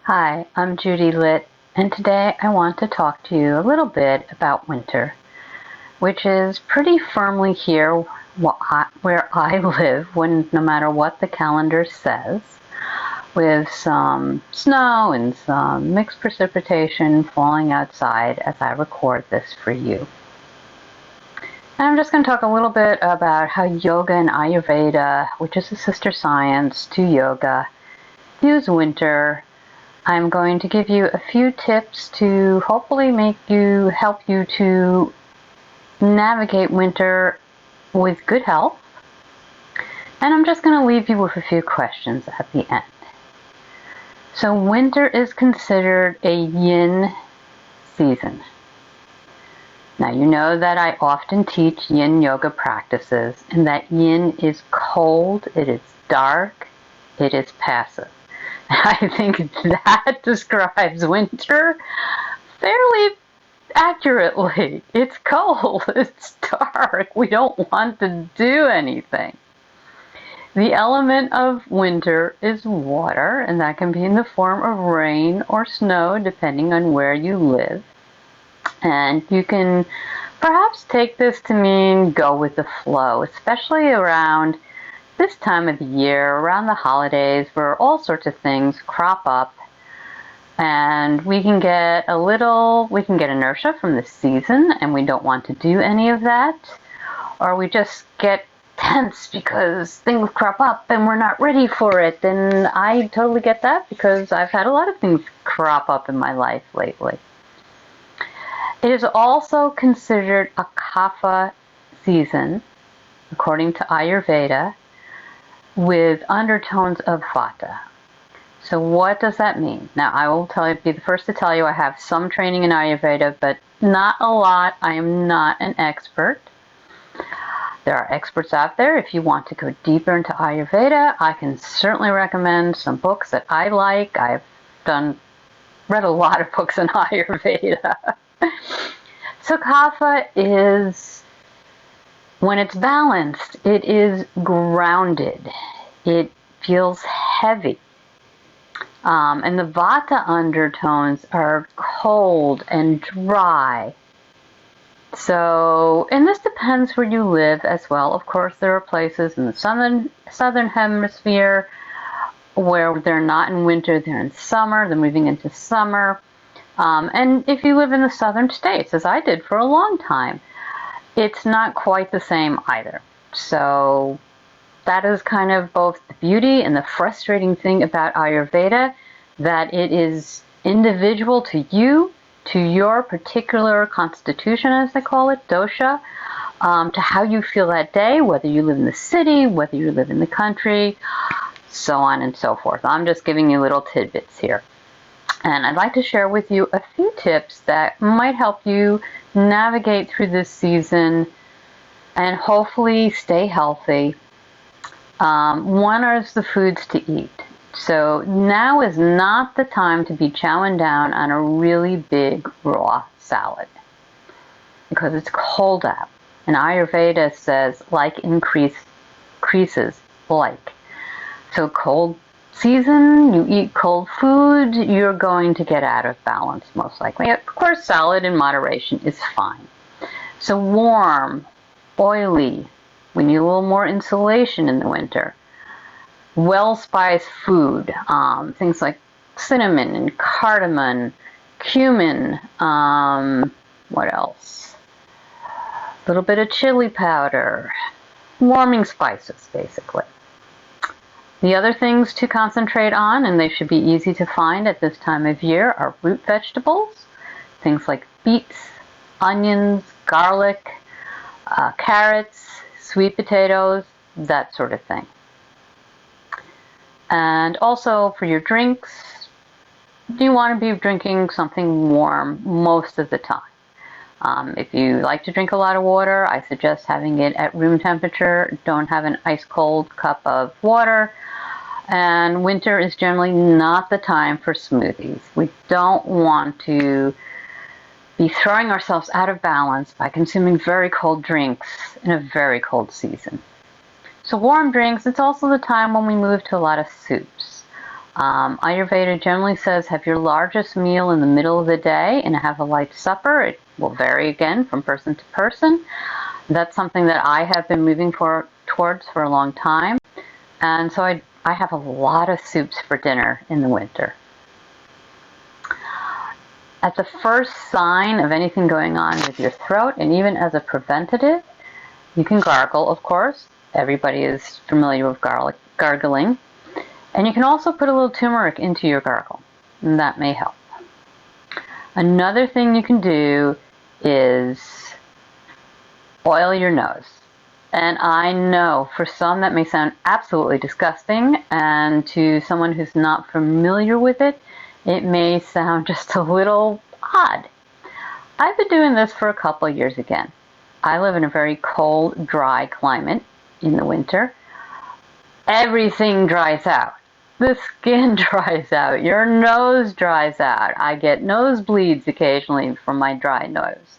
Hi, I'm Judy Litt, and today I want to talk to you a little bit about winter, which is pretty firmly here where I live, when no matter what the calendar says, with some snow and some mixed precipitation falling outside as I record this for you. And I'm just going to talk a little bit about how yoga and Ayurveda, which is a sister science to yoga, use winter. I'm going to give you a few tips to hopefully help you to navigate winter with good health. And I'm just going to leave you with a few questions at the end. So winter is considered a yin season. Now you know that I often teach yin yoga practices, and that yin is cold, it is dark, it is passive. I think that describes winter fairly accurately. It's cold, it's dark, we don't want to do anything. The element of winter is water, and that can be in the form of rain or snow, depending on where you live. And you can perhaps take this to mean go with the flow, especially around this time of the year, around the holidays, where all sorts of things crop up, and we can get inertia from the season, and we don't want to do any of that, or we just get tense because things crop up and we're not ready for it. And I totally get that, because I've had a lot of things crop up in my life lately. It is also considered a kapha season, according to Ayurveda, with undertones of vata. So what does that mean? Now, I will be the first to tell you I have some training in Ayurveda, but not a lot. I am not an expert. There are experts out there. If you want to go deeper into Ayurveda, I can certainly recommend some books that I like. I've read a lot of books in Ayurveda. So kapha is, when it's balanced, it is grounded. It feels heavy. And the vata undertones are cold and dry. So, and this depends where you live as well. Of course, there are places in the southern hemisphere where they're not in winter, they're in summer, they're moving into summer. And if you live in the southern states, as I did for a long time, it's not quite the same either. So that is kind of both the beauty and the frustrating thing about Ayurveda, that it is individual to you, to your particular constitution, as they call it, dosha, to how you feel that day, whether you live in the city, whether you live in the country, so on and so forth. I'm just giving you little tidbits here. And I'd like to share with you a few tips that might help you navigate through this season and hopefully stay healthy. One is the foods to eat. So now is not the time to be chowing down on a really big raw salad, because it's cold out. And Ayurveda says like increases like. So cold season, you eat cold food, you're going to get out of balance most likely. Of course, salad in moderation is fine. So warm, oily, we need a little more insulation in the winter. Well-spiced food, things like cinnamon and cardamom, cumin, what else? A little bit of chili powder, warming spices, basically. The other things to concentrate on, and they should be easy to find at this time of year, are root vegetables, things like beets, onions, garlic, carrots, sweet potatoes, that sort of thing. And also for your drinks, you want to be drinking something warm most of the time. If you like to drink a lot of water, I suggest having it at room temperature. Don't have an ice cold cup of water. And winter is generally not the time for smoothies. We don't want to be throwing ourselves out of balance by consuming very cold drinks in a very cold season. So warm drinks, it's also the time when we move to a lot of soups. Ayurveda generally says have your largest meal in the middle of the day and have a light supper. It will vary again from person to person. That's something that I have been moving towards for a long time. And so I have a lot of soups for dinner in the winter. At the first sign of anything going on with your throat, and even as a preventative, you can gargle, of course. Everybody is familiar with gargling. And you can also put a little turmeric into your gargle, and that may help. Another thing you can do is oil your nose. And I know for some that may sound absolutely disgusting, and to someone who's not familiar with it, it may sound just a little odd. I've been doing this for a couple of years again. I live in a very cold, dry climate in the winter. Everything dries out. The skin dries out. Your nose dries out. I get nosebleeds occasionally from my dry nose.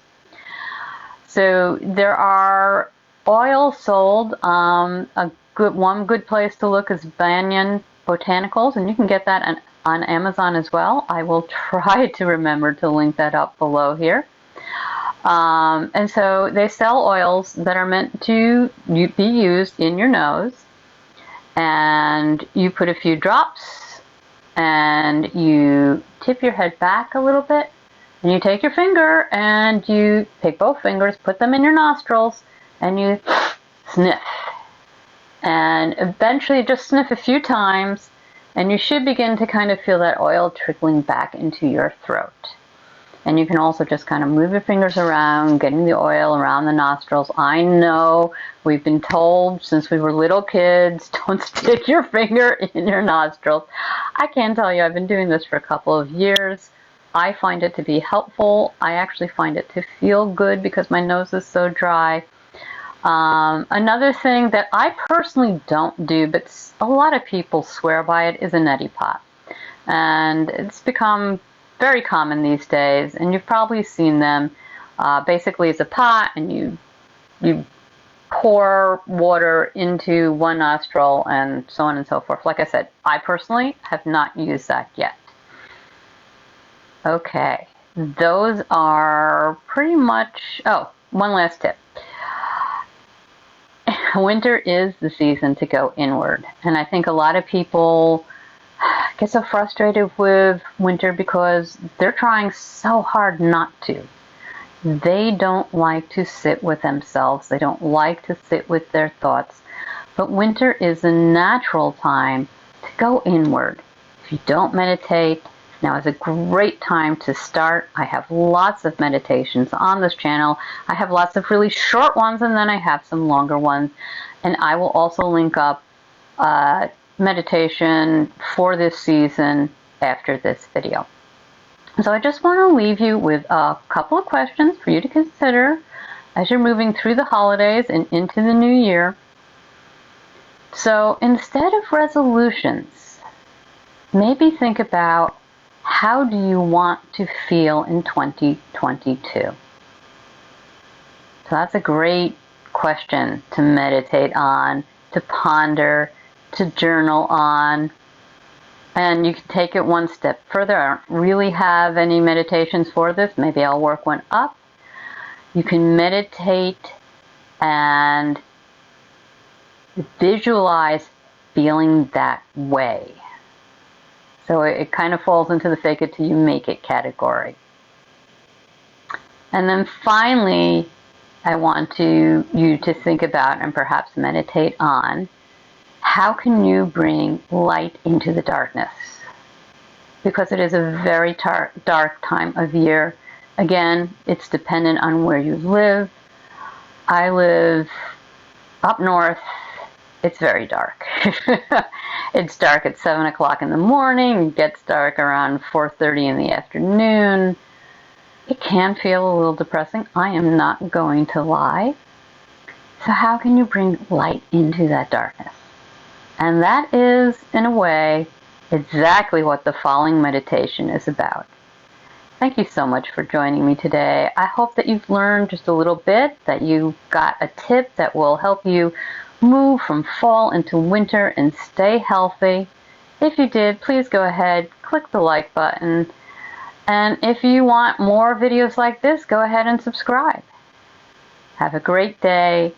So there are oils sold. One good place to look is Banyan Botanicals, and you can get that on Amazon as well. I will try to remember to link that up below here. And so they sell oils that are meant to be used in your nose, and you put a few drops and you tip your head back a little bit, and you take your finger and you take both fingers, put them in your nostrils, and you sniff. And eventually just sniff a few times, and you should begin to kind of feel that oil trickling back into your throat. And you can also just kind of move your fingers around, getting the oil around the nostrils. I know we've been told since we were little kids, don't stick your finger in your nostrils. I can tell you I've been doing this for a couple of years. I find it to be helpful. I actually find it to feel good because my nose is so dry. Another thing that I personally don't do, but a lot of people swear by it, is a neti pot. And it's become very common these days, and you've probably seen them. Basically, it's a pot, and you pour water into one nostril, and so on and so forth. Like I said, I personally have not used that yet. Okay, those are pretty much. Oh, one last tip. Winter is the season to go inward, and I think a lot of people get so frustrated with winter because they're trying so hard not to. They don't like to sit with themselves. They don't like to sit with their thoughts. But winter is a natural time to go inward. If you don't meditate, now is a great time to start. I have lots of meditations on this channel. I have lots of really short ones, and then I have some longer ones. And I will also link up meditation for this season after this video. So I just want to leave you with a couple of questions for you to consider as you're moving through the holidays and into the new year. So instead of resolutions, maybe think about, how do you want to feel in 2022? So that's a great question to meditate on, to ponder, to journal on. And you can take it one step further. I don't really have any meditations for this. Maybe I'll work one up. You can meditate and visualize feeling that way. So it kind of falls into the fake it till you make it category. And then finally, I want you to think about and perhaps meditate on, how can you bring light into the darkness? Because it is a very dark time of year. Again, it's dependent on where you live. I live up north. It's very dark. It's dark at 7 o'clock in the morning. It gets dark around 4:30 in the afternoon. It can feel a little depressing. I am not going to lie. So how can you bring light into that darkness? And that is, in a way, exactly what the following meditation is about. Thank you so much for joining me today. I hope that you've learned just a little bit, that you got a tip that will help you move from fall into winter and stay healthy. If you did, please go ahead, click the like button. And if you want more videos like this, go ahead and subscribe. Have a great day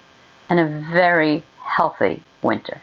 and a very healthy winter.